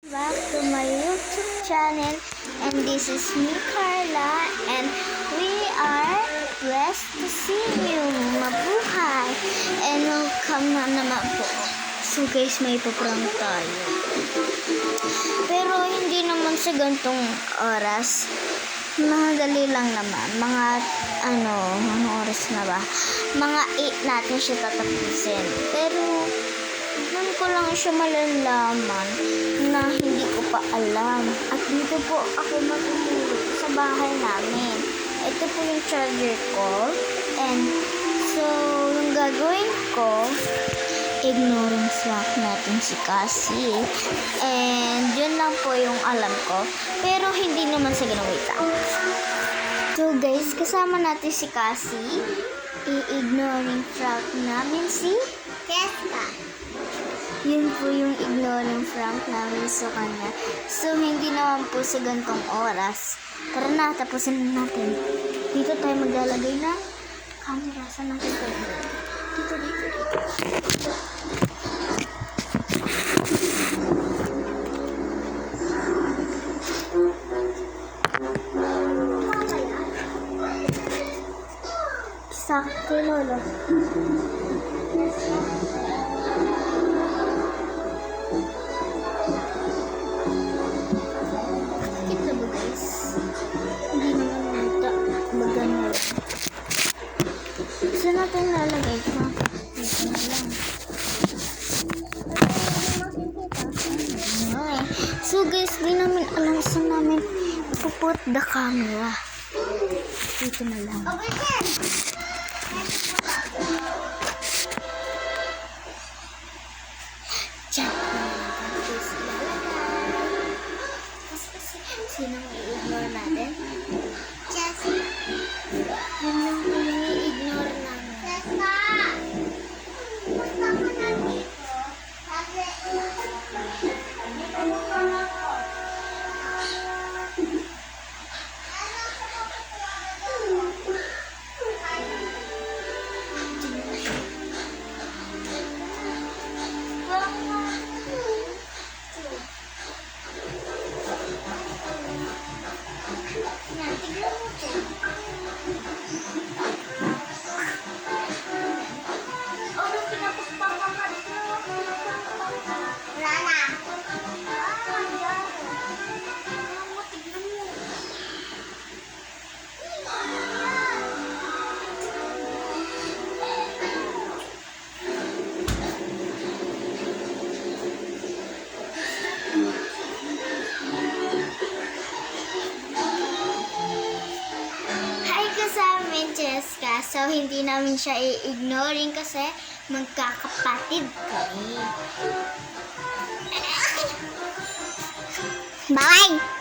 Back to my YouTube channel, and this is me, Carla, and we are blessed to see you. Mabuhay, and welcome na naman po. So guys, may paprank tayo, pero hindi naman sa gantong oras. Madali lang naman, mga anong oras na ba? Mga 8 natin siya tatapusin, pero doon ko lang siya malalaman na hindi ko pa alam. At dito po ako matutulog sa bahay namin. Ito po yung charger ko. And so, yung gagawin ko, ignoring swak natin si Cassie. And yun lang po yung alam ko. Pero hindi naman sa ginawita. So guys, kasama natin si Cassie. I-ignoring swak namin si Keska. Yun po yung ignoring prank namin sa kanya. So, hindi naman po sa gantong oras. Tara na, tapusin na natin. Dito tayo maglalagay ng camera. Saan natin tayo? Dito. Sakto, lolo. Saan natin lalagay ito? Dito na lang. So guys, di namin alam saan namin puput the camera. Dito na lang. Diyan. Sino i-ignore natin? Jessie. Yun lang po yung i-ignore namin. Jessica! Pusta ko na dito. Kasi Jessica. So, hindi namin siya i-ignoring kasi magkakapatid kami. Bye!